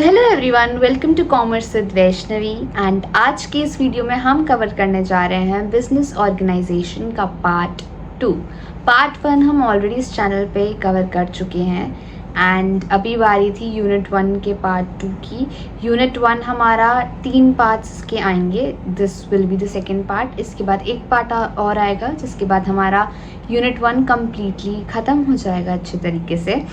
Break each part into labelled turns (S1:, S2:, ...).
S1: Hello everyone, welcome to commerce with Vaishnavi. And आज के इस वीडियो में हम कवर करने जा रहे हैं बिजनेस ऑर्गेनाइजेशन का पार्ट 2। पार्ट 1 हम ऑलरेडी इस चैनल पे कवर कर चुके हैं एंड अभी बारी थी यूनिट 1 के पार्ट 2 की। यूनिट 1 हमारा 3 पार्ट्स के आएंगे, this will be the second part. इसके बाद एक पार्ट और आएगा जिसके बाद हमारा यूनिट 1 कम्प्लीटली ख़त्म हो जाएगा अच्छे तरीके से।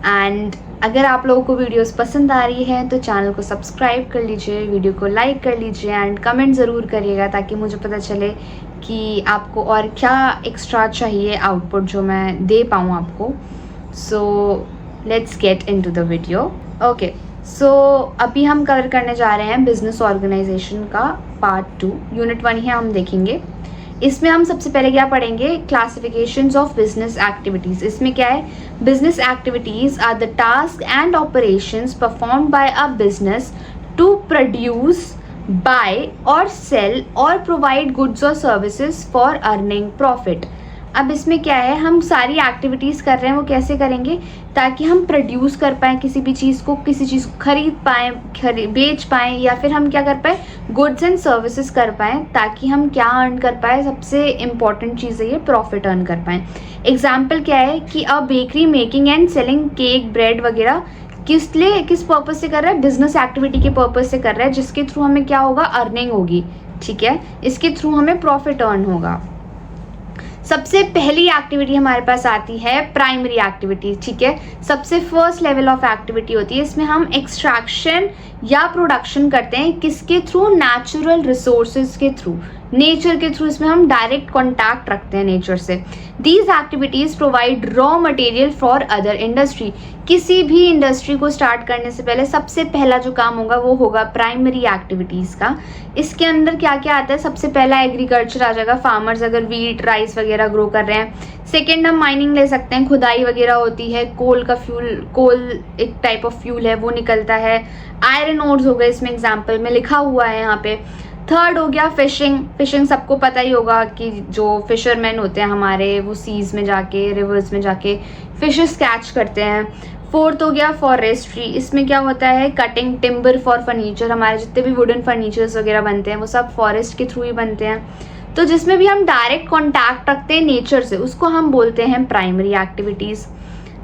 S1: एंड अगर आप लोगों को वीडियोस पसंद आ रही है तो चैनल को सब्सक्राइब कर लीजिए, वीडियो को लाइक कर लीजिए एंड कमेंट ज़रूर करिएगा ताकि मुझे पता चले कि आपको और क्या एक्स्ट्रा चाहिए आउटपुट जो मैं दे पाऊँ आपको। So let's get into the video. Okay, so अभी हम कवर करने जा रहे हैं बिजनेस ऑर्गेनाइजेशन का पार्ट 2। यूनिट 1 ही हम देखेंगे। इसमें हम सबसे पहले क्या पढ़ेंगे, क्लासिफिकेशंस ऑफ बिजनेस एक्टिविटीज़। इसमें क्या है, business activities are the task and operations performed by a business to produce, buy और सेल और प्रोवाइड गुड्स और सर्विसेज फॉर अर्निंग प्रॉफिट। अब इसमें क्या है, हम सारी एक्टिविटीज़ कर रहे हैं वो कैसे करेंगे ताकि हम प्रोड्यूस कर पाएँ किसी भी चीज़ को, किसी चीज़ को खरीद पाएँ, बेच पाएँ, या फिर हम क्या कर पाएँ, गुड्स एंड सर्विसेज कर पाएँ ताकि हम क्या अर्न कर पाएँ। सबसे इम्पॉर्टेंट चीज़ है ये, प्रॉफिट अर्न कर पाएँ। एग्जाम्पल क्या है कि अ bakery making and selling cake, bread वगैरह किस लिए, किस पर्पज़ से कर रहा है, बिजनेस एक्टिविटी के पर्पज़ से कर रहा है, जिसके थ्रू हमें क्या होगा, अर्निंग होगी। ठीक है, इसके थ्रू हमें प्रॉफिट अर्न होगा। सबसे पहली एक्टिविटी हमारे पास आती है प्राइमरी एक्टिविटी। ठीक है, सबसे फर्स्ट लेवल ऑफ एक्टिविटी होती है, इसमें हम एक्सट्रैक्शन या प्रोडक्शन करते हैं। किसके थ्रू, नेचुरल रिसोर्सेज के थ्रू, नेचर के थ्रू। इसमें हम डायरेक्ट कॉन्टैक्ट रखते हैं नेचर से। These activities provide raw material for other industry. किसी भी इंडस्ट्री को स्टार्ट करने से पहले सबसे पहला जो काम होगा वो होगा प्राइमरी एक्टिविटीज़ का। इसके अंदर क्या क्या आता है, सबसे पहला एग्रीकल्चर आ जाएगा, फार्मर्स अगर वीट राइस वगैरह ग्रो कर रहे हैं। सेकेंड हम माइनिंग ले सकते हैं, खुदाई वगैरह होती है, कोल का फ्यूल, कोल एक टाइप ऑफ फ्यूल है वो निकलता है। आयरन ओर्स हो गए इसमें एग्जाम्पल में लिखा हुआ है यहाँ पे। थर्ड हो गया फिशिंग। फिशिंग सबको पता ही होगा कि जो फिशरमैन होते हैं हमारे, वो सीज में जाके, रिवर्स में जाके फिशेस कैच करते हैं। फोर्थ हो गया फॉरेस्ट्री। इसमें क्या होता है, कटिंग टिम्बर फॉर फर्नीचर। हमारे जितने भी वुडन फर्नीचर्स वगैरह बनते हैं वो सब फॉरेस्ट के थ्रू ही बनते हैं। तो जिसमें भी हम डायरेक्ट कॉन्टैक्ट रखते हैं नेचर से, उसको हम बोलते हैं प्राइमरी एक्टिविटीज़।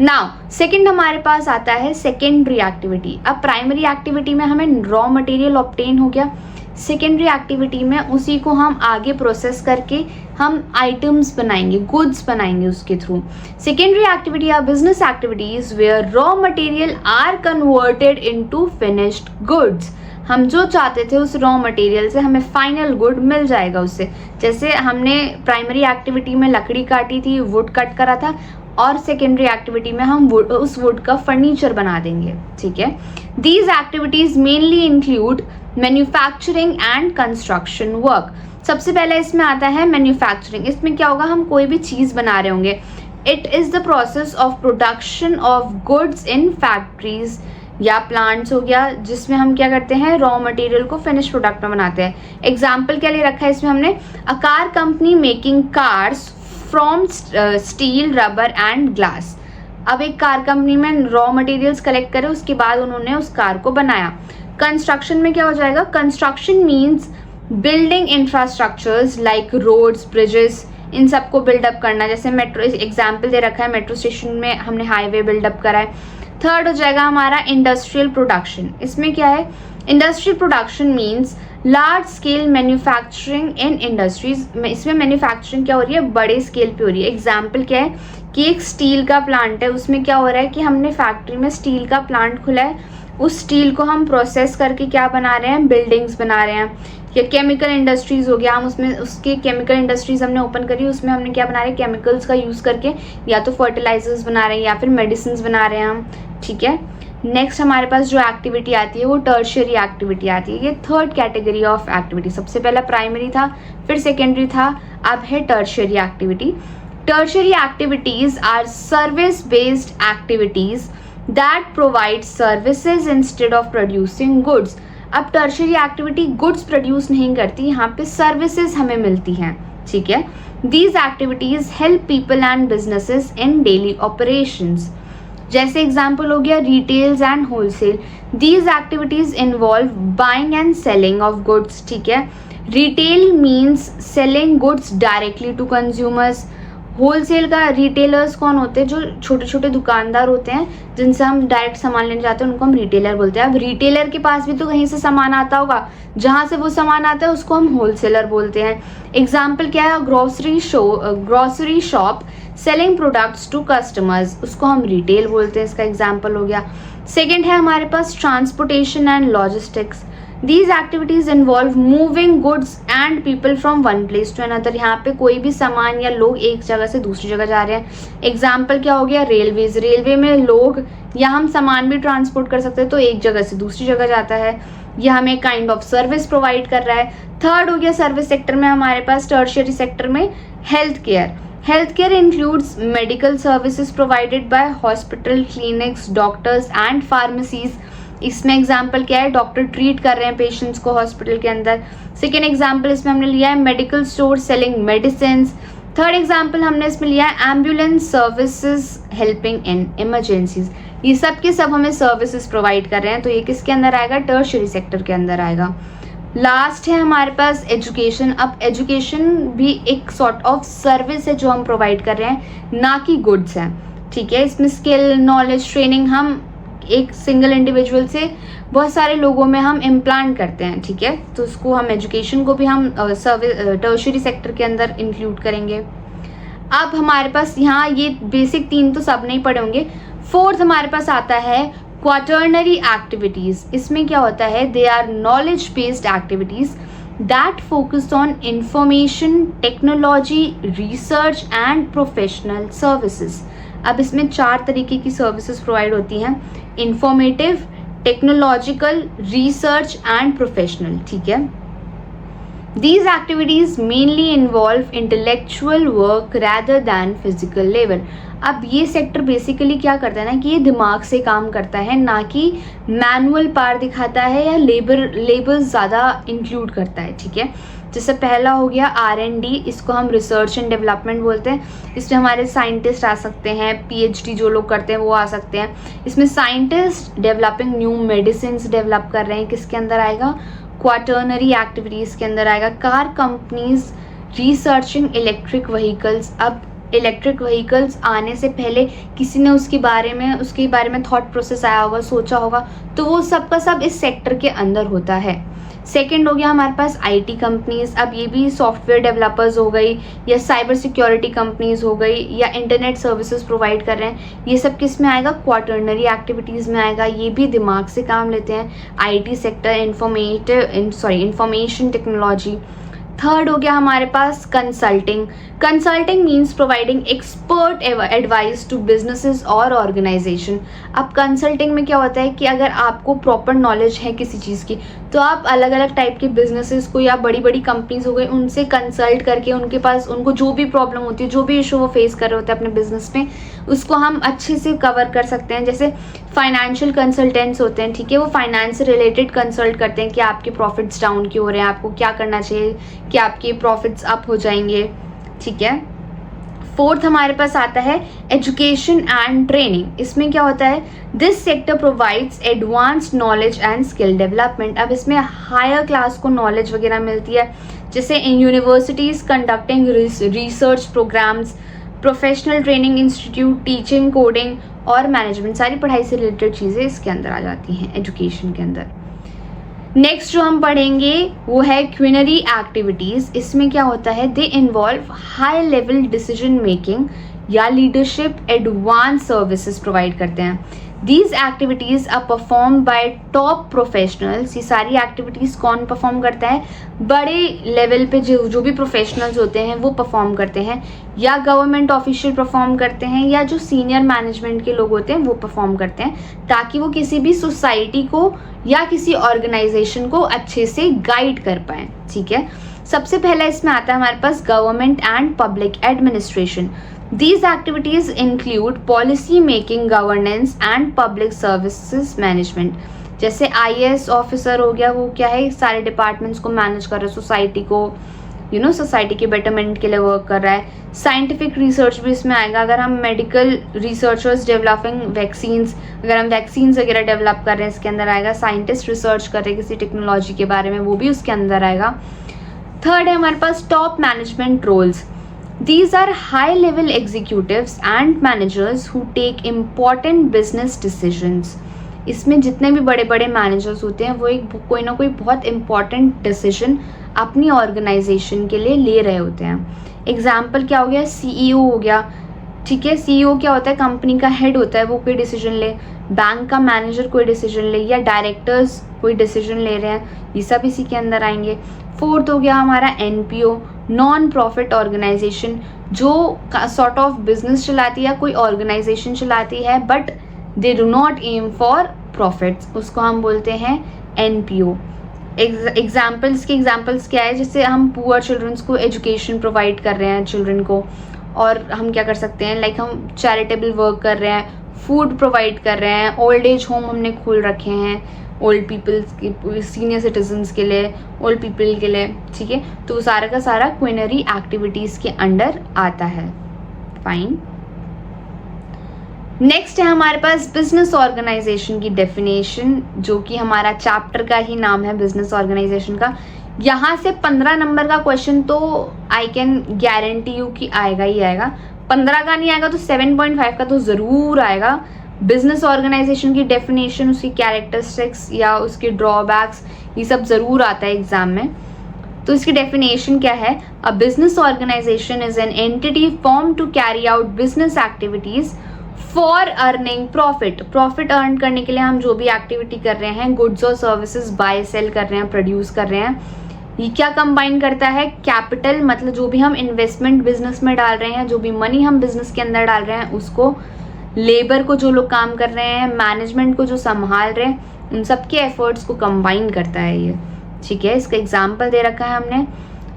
S1: नाउ सेकेंड हमारे पास आता है सेकेंडरी एक्टिविटी। अब प्राइमरी एक्टिविटी में हमें रॉ मटेरियल ऑब्टेन हो गया, सेकेंडरी एक्टिविटी में उसी को हम आगे प्रोसेस करके हम आइटम्स बनाएंगे, गुड्स बनाएंगे उसके थ्रू। Secondary activity are business activities where raw material are converted into finished goods. हम जो चाहते थे उस रॉ मटेरियल से हमें फाइनल गुड मिल जाएगा उससे। जैसे हमने प्राइमरी एक्टिविटी में लकड़ी काटी थी, वुड कट करा था, और सेकेंडरी एक्टिविटी में हम उस वुड का फर्नीचर बना देंगे। ठीक है, these activities mainly include manufacturing and construction work. सबसे पहले इसमें आता है मैन्युफैक्चरिंग। इसमें क्या होगा, हम कोई भी चीज़ बना रहे होंगे। It is the process of production of goods in factories या प्लांट्स हो गया, जिसमें हम क्या करते हैं, रॉ मटेरियल को फिनिश प्रोडक्ट में बनाते हैं। एग्जाम्पल क्या ले रखा है इसमें हमने, a car company making cars from steel, rubber and glass. अब एक कार कंपनी में रॉ मटेरियल्स कलेक्ट करे, उसके बाद उन्होंने उस कार को बनाया। कंस्ट्रक्शन में क्या हो जाएगा, construction means building infrastructures like roads, bridges, इन सबको बिल्डअप करना। जैसे मेट्रो, एग्जाम्पल दे रखा है, मेट्रो स्टेशन में हमने हाईवे बिल्डअप करा है। थर्ड हो जाएगा हमारा इंडस्ट्रियल प्रोडक्शन। इसमें क्या है, industrial production means large scale manufacturing इन इंडस्ट्रीज। इसमें मैन्युफैक्चरिंग क्या हो रही है, बड़े स्केल पे हो रही है। एग्जाम्पल क्या है कि एक स्टील का प्लांट है, उसमें क्या हो रहा है कि हमने फैक्ट्री में स्टील का प्लांट खुला है, उस स्टील को हम प्रोसेस करके क्या बना रहे हैं, बिल्डिंग्स बना रहे हैं। या केमिकल इंडस्ट्रीज हो गया, हम उसमें उसके केमिकल इंडस्ट्रीज हमने ओपन करी, उसमें हमने क्या बना रहे हैं, केमिकल्स का यूज़ करके या तो फर्टिलाइजर्स बना रहे हैं या फिर मेडिसिन बना रहे हैं हम। ठीक है, नेक्स्ट हमारे पास जो एक्टिविटी आती है वो टर्शियरी एक्टिविटी आती है। ये थर्ड कैटेगरी ऑफ एक्टिविटी। सबसे पहला प्राइमरी था, फिर सेकेंडरी था, अब है tertiary activity. Tertiary activities are service based activities that provide services instead of producing goods. अब टर्शियरी एक्टिविटी गुड्स प्रोड्यूस नहीं करती, यहाँ पे सर्विसेज हमें मिलती हैं। ठीक है, these activities help people and businesses in daily operations. जैसे एग्जाम्पल हो गया retails and wholesale. These activities involve buying and selling of goods, ठीक है। Retail means selling goods directly to consumers. Wholesale का रिटेलर्स कौन होते हैं? जो छोटे छोटे दुकानदार होते हैं जिनसे हम डायरेक्ट सामान लेने जाते हैं, उनको हम रिटेलर बोलते हैं। अब रिटेलर के पास भी तो कहीं से सामान आता होगा, जहाँ से वो सामान आता है उसको हम होलसेलर बोलते हैं। एग्जाम्पल क्या है? Grocery shop selling products to customers, उसको हम रिटेल बोलते हैं, इसका एग्जाम्पल हो गया। सेकेंड है हमारे पास transportation and logistics. These activities involve moving goods and people from one place to another। यहाँ पे कोई भी सामान या लोग एक जगह से दूसरी जगह जा रहे हैं। एग्जाम्पल क्या हो गया? रेलवेज। रेलवे में लोग या हम सामान भी ट्रांसपोर्ट कर सकते हैं, तो एक जगह से दूसरी जगह जाता है। यह हमें काइंड ऑफ सर्विस प्रोवाइड कर रहा है। थर्ड हो गया सर्विस सेक्टर में हमारे पास, टर्शियरी सेक्टर में health care. Health care includes medical services provided by hospital, clinics, doctors and pharmacies. इसमें एग्जाम्पल क्या है? डॉक्टर ट्रीट कर रहे हैं पेशेंट्स को हॉस्पिटल के अंदर। सेकेंड एग्जाम्पल इसमें हमने लिया है medical store selling medicine. Third example हमने इसमें लिया है ambulance services helping in emergencies. ये सब के सब हमें सर्विसेज प्रोवाइड कर रहे हैं, तो ये किसके अंदर आएगा? टर्शियरी सेक्टर के अंदर आएगा। लास्ट है हमारे पास एजुकेशन। अब एजुकेशन भी एक सॉर्ट ऑफ सर्विस है जो हम प्रोवाइड कर रहे हैं, ना कि गुड्स हैं, ठीक है। इसमें स्किल, नॉलेज, ट्रेनिंग हम एक सिंगल इंडिविजुअल से बहुत सारे लोगों में हम इम्प्लांट करते हैं, ठीक है। तो उसको हम एजुकेशन को भी हम टर्शियरी सेक्टर के अंदर इंक्लूड करेंगे। अब हमारे पास यहाँ ये बेसिक तीन तो सब नहीं पढ़े होंगे। फोर्थ हमारे पास आता है क्वाटर्नरी एक्टिविटीज। इसमें क्या होता है? They are knowledge based activities that focus on information technology research and professional services. अब इसमें 4 तरीके की सर्विसेज प्रोवाइड होती हैं, informative, technological, research and professional, ठीक है। These activities mainly involve intellectual work rather than physical labor। अब ये सेक्टर बेसिकली क्या करता है ना कि ये दिमाग से काम करता है, ना कि मैनुअल पार दिखाता है या लेबर ज़्यादा इंक्लूड करता है, ठीक है। जैसे पहला हो गया R&D, इसको हम रिसर्च एंड डेवलपमेंट बोलते हैं। इसमें हमारे साइंटिस्ट आ सकते हैं, PhD जो लोग करते हैं वो आ सकते हैं। इसमें scientist developing new medicine develop कर रहे हैं, किसके अंदर आएगा? क्वाटर्नरी एक्टिविटीज़ के अंदर आएगा। Car companies researching electric vehicles. अब इलेक्ट्रिक व्हीकल्स आने से पहले किसी ने उसके बारे में थॉट प्रोसेस आया होगा, सोचा होगा, तो वो सब का सब इस सेक्टर के अंदर होता है। सेकेंड हो गया हमारे पास IT कंपनीज। अब ये भी सॉफ्टवेयर डेवलपर्स हो गई या साइबर सिक्योरिटी कंपनीज हो गई या इंटरनेट सर्विसेज प्रोवाइड कर रहे हैं, ये सब किस में आएगा? क्वाटर्नरी एक्टिविटीज़ में आएगा। ये भी दिमाग से काम लेते हैं। IT sector, information technology. Third हो गया हमारे पास consulting. Consulting means providing expert advice to businesses और ऑर्गेनाइजेशन। अब कंसल्टिंग में क्या होता है कि अगर आपको प्रॉपर नॉलेज है किसी चीज़ की, तो आप अलग अलग टाइप के बिजनेसेस को या बड़ी बड़ी कंपनीज हो गई उनसे कंसल्ट करके उनको जो भी प्रॉब्लम होती है, जो भी इशू वो फेस कर रहे होते हैं अपने बिजनेस में, उसको हम अच्छे से कवर कर सकते हैं। जैसे फाइनेंशियल कंसल्टेंट्स होते हैं, ठीक है, वो फाइनेंस से रिलेटेड कंसल्ट करते हैं कि आपके प्रॉफिट्स डाउन क्यों हो रहे हैं, आपको क्या करना चाहिए कि आपके प्रॉफिट्स अप हो जाएंगे, ठीक है। फोर्थ हमारे पास आता है एजुकेशन एंड ट्रेनिंग। इसमें क्या होता है? This sector provides advanced knowledge and skill development. अब इसमें हायर क्लास को नॉलेज वगैरह मिलती है, जैसे इन universities conducting research programs, professional training institute, teaching, coding और मैनेजमेंट, सारी पढ़ाई से रिलेटेड चीज़ें इसके अंदर आ जाती हैं एजुकेशन के अंदर। नेक्स्ट जो हम पढ़ेंगे वो है क्विनरी एक्टिविटीज़। इसमें क्या होता है? They involve high level decision making या लीडरशिप, एडवांस सर्विसेज प्रोवाइड करते हैं। These activities are perform by top professionals. ये सारी एक्टिविटीज़ कौन परफॉर्म करता है? बड़े लेवल पे जो भी प्रोफेशनल्स होते हैं वो परफॉर्म करते हैं, या गवर्नमेंट ऑफिशियल परफॉर्म करते हैं, या जो सीनियर मैनेजमेंट के लोग होते हैं वो परफॉर्म करते हैं, ताकि वो किसी भी सोसाइटी को या किसी ऑर्गेनाइजेशन को अच्छे से गाइड कर पाएँ, ठीक है। सबसे पहला इसमें आता है हमारे पास government and public administration. These activities include policy making, governance and public services management। जैसे IAS ऑफिसर हो गया, वो क्या है? सारे डिपार्टमेंट्स को मैनेज कर रहे हैं, सोसाइटी को, सोसाइटी के बेटरमेंट के लिए वर्क कर रहा है। साइंटिफिक रिसर्च भी इसमें आएगा। अगर हम मेडिकल रिसर्चर्स डेवलपिंग वैक्सीन्स, अगर हम वैक्सीन्स वगैरह डेवलप कर रहे हैं, इसके अंदर आएगा। साइंटिस्ट रिसर्च कर रहे हैं किसी टेक्नोलॉजी के बारे में, वो भी उसके अंदर आएगा। थर्ड है हमारे पास top management roles. These are high level executives and managers who take important business decisions. इसमें जितने भी बड़े बड़े मैनेजर्स होते हैं वो एक कोई ना कोई बहुत इंपॉर्टेंट डिसीजन अपनी ऑर्गेनाइजेशन के लिए ले रहे होते हैं। एग्जाम्पल क्या हो गया, सीईओ हो गया, ठीक है। सीईओ क्या होता है, कंपनी का हेड होता है, वो कोई डिसीजन ले। बैंक का मैनेजर कोई डिसीजन ले, या डायरेक्टर्स कोई डिसीजन ले रहे हैं, ये सब इसी के अंदर आएंगे। फोर्थ हो गया हमारा एनपीओ, नॉन प्रॉफिट ऑर्गेनाइजेशन, जो सॉर्ट ऑफ बिजनेस चलाती है या कोई ऑर्गेनाइजेशन चलाती है but they do not aim for profits, उसको हम बोलते हैं एनपीओ। एग्जाम्पल्स क्या है, जैसे हम पुअर चिल्ड्रंस को एजुकेशन प्रोवाइड कर रहे हैं चिल्ड्रन को, और हम क्या कर सकते हैं, लाइक हम चैरिटेबल वर्क कर रहे हैं, फूड प्रोवाइड कर रहे हैं, ओल्ड एज होम हमने खोल रखे हैं ओल्ड पीपल्स के, सीनियर सिटीजन्स के लिए, ओल्ड पीपल के लिए, ठीक है। तो वो सारा का सारा क्विनरी एक्टिविटीज़ के अंडर आता है। फाइन। नेक्स्ट है हमारे पास बिजनेस ऑर्गेनाइजेशन की डेफिनेशन, जो कि हमारा चैप्टर का ही नाम है बिजनेस ऑर्गेनाइजेशन का। यहाँ से 15 नंबर का क्वेश्चन तो आई कैन गारंटी यू कि आएगा ही आएगा। 15 का नहीं आएगा तो 7.5 का तो ज़रूर आएगा। बिजनेस ऑर्गेनाइजेशन की डेफिनेशन, उसकी कैरेक्टरिस्टिक्स या उसके ड्रॉबैक्स, ये सब ज़रूर आता है एग्जाम में। तो इसकी डेफिनेशन क्या है, a business organisation is an entity form to carry out business activities for earning profit. Profit earn करने के लिए हम जो भी एक्टिविटी कर रहे हैं, गुड्स और सर्विसेज बाय सेल कर रहे हैं, प्रोड्यूस कर रहे हैं, ये क्या कंबाइन करता है, कैपिटल, मतलब जो भी हम इन्वेस्टमेंट बिजनेस में डाल रहे हैं, जो भी मनी हम बिजनेस के अंदर डाल रहे हैं उसको, लेबर को जो लोग काम कर रहे हैं, मैनेजमेंट को जो संभाल रहे हैं, उन सब के एफर्ट्स को कंबाइन करता है ये, ठीक है। इसका एग्जांपल दे रखा है हमने,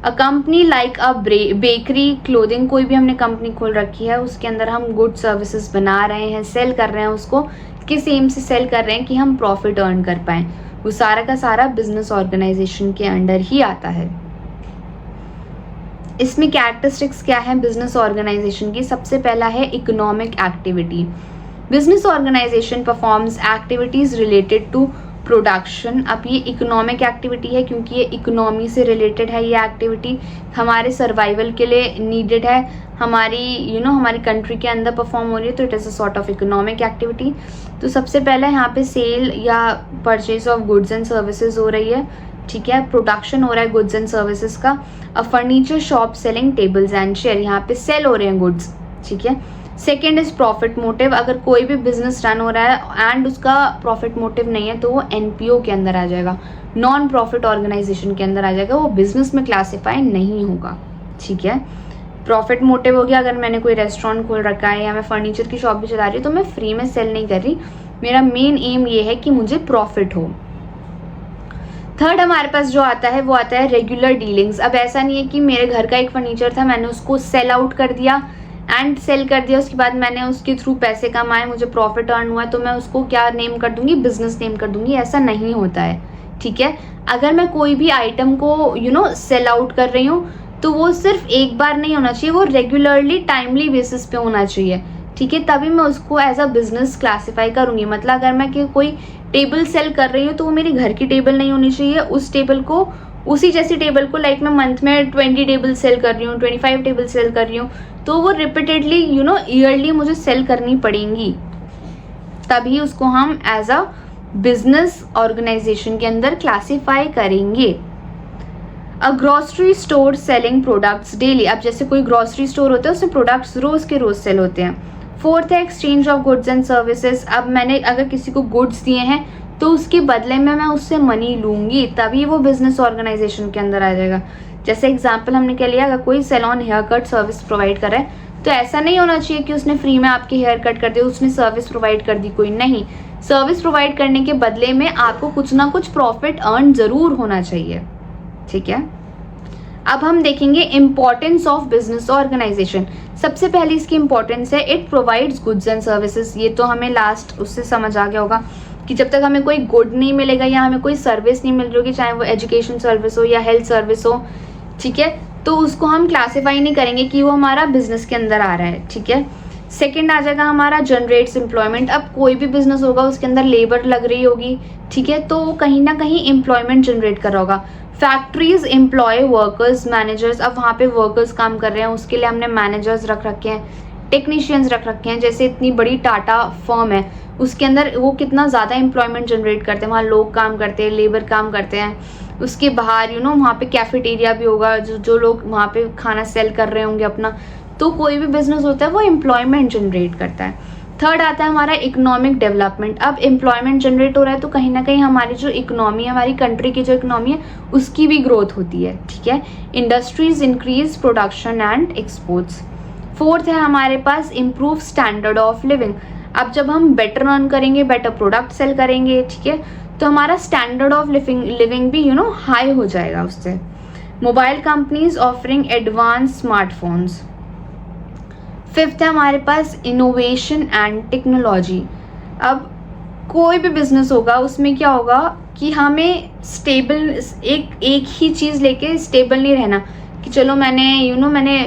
S1: a company like a bakery, clothing, कोई भी हमने कंपनी खोल रखी है, उसके अंदर हम गुड सर्विसेज बना रहे हैं, सेल कर रहे हैं, उसको किस एम से सेल कर रहे हैं कि हम प्रॉफिट अर्न कर पाएँ, वो सारा का सारा बिजनेस ऑर्गेनाइजेशन के अंडर ही आता है। इसमें कैरेक्टरिस्टिक्स क्या है बिजनेस ऑर्गेनाइजेशन की, सबसे पहला है economic activity. Business organisation performs activities related to production. अब ये इकोनॉमिक एक्टिविटी है क्योंकि ये इकोनॉमी से रिलेटेड है, ये एक्टिविटी हमारे सर्वाइवल के लिए नीडेड है, हमारी हमारी कंट्री के अंदर परफॉर्म हो रही है, तो it is a sort of economic activity. तो सबसे पहले यहाँ पे सेल या purchase of goods and services हो रही है, ठीक है, प्रोडक्शन हो रहा है गुड्स एंड सर्विसेज का। A furniture shop selling tables and chair, यहाँ पे सेल हो रहे हैं गुड्स, ठीक है। सेकेंड इज प्रॉफिट मोटिव, अगर कोई भी बिजनेस रन हो रहा है एंड उसका प्रॉफिट मोटिव नहीं है तो वो एनपीओ के अंदर आ जाएगा, नॉन प्रॉफिट ऑर्गेनाइजेशन के अंदर आ जाएगा, वो बिजनेस में क्लासीफाई नहीं होगा, ठीक है। प्रॉफिट मोटिव हो गया, अगर मैंने कोई रेस्टोरेंट खोल रखा है या मैं फर्नीचर की शॉप भी चला रही हूँ तो मैं फ्री में सेल नहीं कर रही, मेरा मेन एम ये है कि मुझे प्रॉफिट हो। थर्ड हमारे पास जो आता है वो आता है रेगुलर डीलिंग्स। अब ऐसा नहीं है कि मेरे घर का एक फर्नीचर था, मैंने उसको सेल आउट कर दिया एंड सेल कर दिया, उसके बाद मैंने उसके थ्रू पैसे कमाए, मुझे प्रॉफिट अर्न हुआ, तो मैं उसको क्या नेम कर दूंगी, बिजनेस नेम कर दूंगी, ऐसा नहीं होता है, ठीक है। अगर मैं कोई भी आइटम को सेल आउट कर रही हूँ तो वो सिर्फ एक बार नहीं होना चाहिए, वो रेगुलरली टाइमली बेसिस पे होना चाहिए, ठीक है, तभी मैं उसको एज अ बिजनेस क्लासीफाई करूँगी। मतलब अगर मैं कोई टेबल सेल कर रही हूँ तो वो मेरी घर की टेबल नहीं होनी चाहिए, उस टेबल को, उसी जैसी टेबल को, लाइक मैं मंथ में 20 टेबल सेल कर रही हूँ, 25 टेबल सेल कर रही हूँ, तो वो रिपीटेडली ईयरली मुझे सेल करनी पड़ेंगी, तभी उसको हम एज अ बिजनेस ऑर्गेनाइजेशन के अंदर क्लासीफाई करेंगे। A grocery store selling products daily, अब जैसे कोई ग्रोसरी स्टोर होता है उसमें प्रोडक्ट्स रोज के रोज सेल होते हैं। फोर्थ है exchange of goods and services, अब मैंने अगर किसी को गुड्स दिए हैं तो उसके बदले में मैं उससे मनी लूँगी, तभी वो बिजनेस ऑर्गेनाइजेशन के अंदर आ जाएगा। जैसे एग्जांपल हमने क्या लिया, अगर कोई salon haircut service provide कर रहा है तो ऐसा नहीं होना चाहिए कि उसने फ्री में आपके हेयर कट कर दिया, उसने सर्विस प्रोवाइड कर दी, कोई नहीं, सर्विस प्रोवाइड करने के बदले में आपको कुछ ना कुछ प्रॉफिट अर्न जरूर होना चाहिए, ठीक है। अब हम देखेंगे इंपॉर्टेंस ऑफ बिजनेस ऑर्गेनाइजेशन। सबसे पहले इसकी इंपॉर्टेंस है, it provides goods and services. ये तो हमें लास्ट उससे समझ आ गया होगा कि जब तक हमें कोई गुड नहीं मिलेगा या हमें कोई सर्विस नहीं मिल रही होगी, चाहे वो एजुकेशन सर्विस हो या हेल्थ सर्विस हो, ठीक है, तो उसको हम क्लासीफाई नहीं करेंगे कि वो हमारा बिजनेस के अंदर आ रहा है, ठीक है। सेकंड आ जाएगा हमारा जनरेट्स एम्प्लॉयमेंट। अब कोई भी बिजनेस होगा उसके अंदर लेबर लग रही होगी, ठीक है, तो वो कहीं ना कहीं एम्प्लॉयमेंट जनरेट कर रहा होगा। फैक्ट्रीज एम्प्लॉय वर्कर्स, मैनेजर्स, अब वहाँ पे वर्कर्स काम कर रहे हैं, उसके लिए हमने मैनेजर्स रख रखे हैं, टेक्नीशियंस रख रखे हैं। जैसे इतनी बड़ी टाटा फर्म है, उसके अंदर वो कितना ज़्यादा एम्प्लॉयमेंट जनरेट करते हैं, वहाँ लोग काम करते हैं, लेबर काम करते हैं। उसके बाहर वहाँ पे कैफेटेरिया भी होगा, जो लोग वहाँ पे खाना सेल कर रहे होंगे अपना। तो कोई भी बिजनेस होता है वो एम्प्लॉयमेंट जनरेट करता है। थर्ड आता है हमारा इकोनॉमिक डेवलपमेंट। अब एम्प्लॉयमेंट जनरेट हो रहा है तो कहीं ना कहीं हमारी जो इकोनॉमी है, हमारी कंट्री की जो इकोनॉमी है, उसकी भी ग्रोथ होती है, ठीक है। Industries increase production and exports. Fourth है हमारे पास इम्प्रूव स्टैंडर्ड ऑफ लिविंग। अब जब हम बेटर अर्न करेंगे, बेटर प्रोडक्ट सेल करेंगे, ठीक है, तो हमारा स्टैंडर्ड ऑफ लिविंग भी हाई हो जाएगा उससे। Mobile companies offering advance smartphones. Fifth है हमारे पास इनोवेशन एंड टेक्नोलॉजी। अब कोई भी बिजनेस होगा उसमें क्या होगा कि हमें स्टेबल एक ही चीज़ लेके स्टेबल नहीं रहना कि चलो मैंने मैंने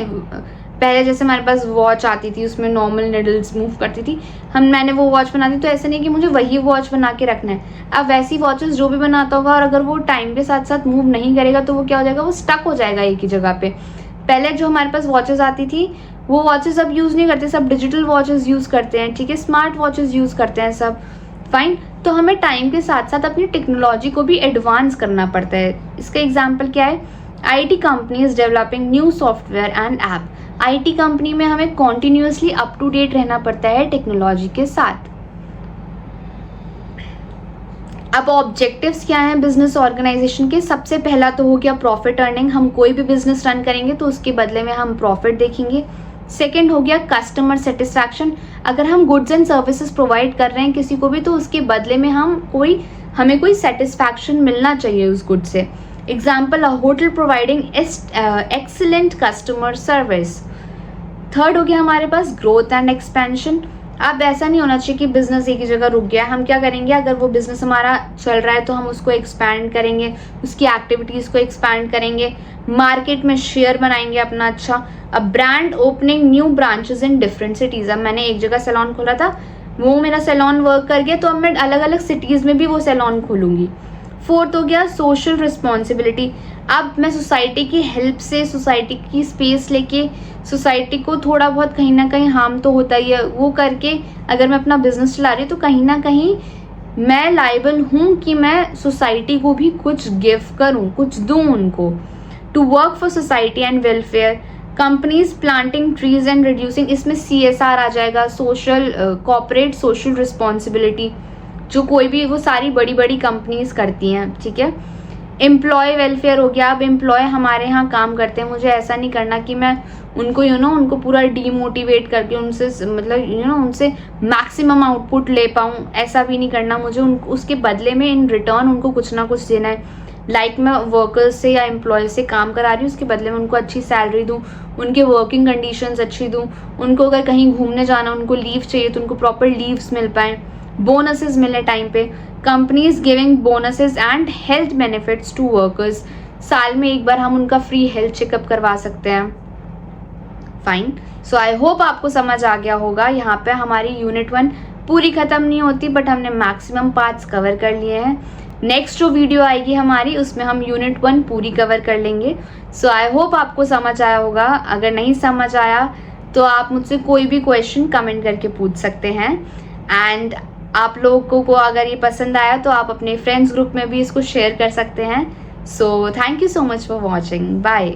S1: पहले जैसे हमारे पास वॉच आती थी, उसमें नॉर्मल निडल्स मूव करती थी, मैंने वो वॉच बना दी, तो ऐसा नहीं कि मुझे वही वॉच बना के रखना है। अब वैसी वॉचेस जो भी बनाता होगा और अगर वो टाइम के साथ साथ मूव नहीं करेगा तो वो क्या हो जाएगा, वो स्टक हो जाएगा एक ही जगह पे। पहले जो हमारे पास वॉचेस आती थी वो वॉचेस अब यूज़ नहीं करते, सब डिजिटल वॉचेस यूज़ करते हैं, ठीक है, स्मार्ट वॉचेस यूज़ करते हैं सब, फाइन। तो हमें टाइम के साथ साथ अपनी टेक्नोलॉजी को भी एडवांस करना पड़ता है। इसका एग्जाम्पल क्या है, IT companies developing new software and app. IT company में हमें कॉन्टिन्यूसली अप टू डेट रहना पड़ता है टेक्नोलॉजी के साथ। अब ऑब्जेक्टिव्स क्या हैं बिजनेस ऑर्गेनाइजेशन के? सबसे पहला तो हो गया प्रॉफिट अर्निंग। हम कोई भी बिजनेस रन करेंगे तो उसके बदले में हम प्रॉफिट देखेंगे। सेकंड हो गया कस्टमर सेटिस्फैक्शन। अगर हम गुड्स एंड सर्विसेज प्रोवाइड कर रहे हैं किसी को भी तो उसके बदले में हमें कोई सेटिस्फैक्शन मिलना चाहिए उस गुड से। Example, a hotel providing excellent customer service. Third हो गया हमारे पास ग्रोथ एंड एक्सपेंशन। अब ऐसा नहीं होना चाहिए कि बिजनेस एक ही जगह रुक गया। हम क्या करेंगे, अगर वो बिजनेस हमारा चल रहा है तो हम उसको एक्सपैंड करेंगे, उसकी एक्टिविटीज़ को एक्सपैंड करेंगे, मार्केट में शेयर बनाएंगे अपना अच्छा। अब brand opening new branches in different cities. अब मैंने एक जगह सैलून खोला था, वो मेरा सैलून वर्क कर गया, तो अब मैं अलग अलग सिटीज़ में भी वो सैलून खोलूँगी। फोर्थ हो गया सोशल रिस्पॉन्सिबिलिटी। अब मैं सोसाइटी की हेल्प से, सोसाइटी की स्पेस लेके, सोसाइटी को थोड़ा बहुत कहीं ना कहीं हार्म तो होता ही है, वो करके अगर मैं अपना बिजनेस चला रही हूँ तो कहीं ना कहीं मैं लायबल हूँ कि मैं सोसाइटी को भी कुछ गिव करूँ, कुछ दूँ उनको। To work for society and welfare. Companies planting trees and reducing, इसमें CSR आ जाएगा, सोशल कॉर्पोरेट सोशल रिस्पॉन्सिबिलिटी, जो कोई भी वो सारी बड़ी बड़ी कंपनीज करती हैं, ठीक है। एम्प्लॉय वेलफेयर हो गया। अब एम्प्लॉय हमारे यहाँ काम करते हैं, मुझे ऐसा नहीं करना कि मैं उनको उनको पूरा डीमोटिवेट करके उनसे उनसे मैक्सिमम आउटपुट ले पाऊँ, ऐसा भी नहीं करना मुझे। उसके बदले में इन रिटर्न उनको कुछ ना कुछ देना है। लाइक मैं वर्कर्स से या एम्प्लॉय से काम करा रही हूँ, उसके बदले में उनको अच्छी सैलरी दूँ, उनके वर्किंग कंडीशंस अच्छी दूँ, उनको अगर कहीं घूमने जाना, उनको लीव चाहिए तो उनको प्रॉपर लीव्स मिल पाएँ, बोनसेस मिले टाइम पे। Companies giving bonuses and health benefits to workers. साल में एक बार हम उनका फ्री हेल्थ चेकअप करवा सकते हैं, फाइन। सो आई होप आपको समझ आ गया होगा। यहाँ पे हमारी यूनिट 1 पूरी खत्म नहीं होती, बट हमने मैक्सिमम पार्ट्स कवर कर लिए हैं। नेक्स्ट जो वीडियो आएगी हमारी, उसमें हम यूनिट 1 पूरी कवर कर लेंगे। सो आई होप आपको समझ आया होगा। अगर नहीं समझ आया तो आप मुझसे कोई भी क्वेश्चन कमेंट करके पूछ सकते हैं। एंड आप लोगों को अगर ये पसंद आया तो आप अपने फ्रेंड्स ग्रुप में भी इसको शेयर कर सकते हैं। So thank you so much for watching, bye.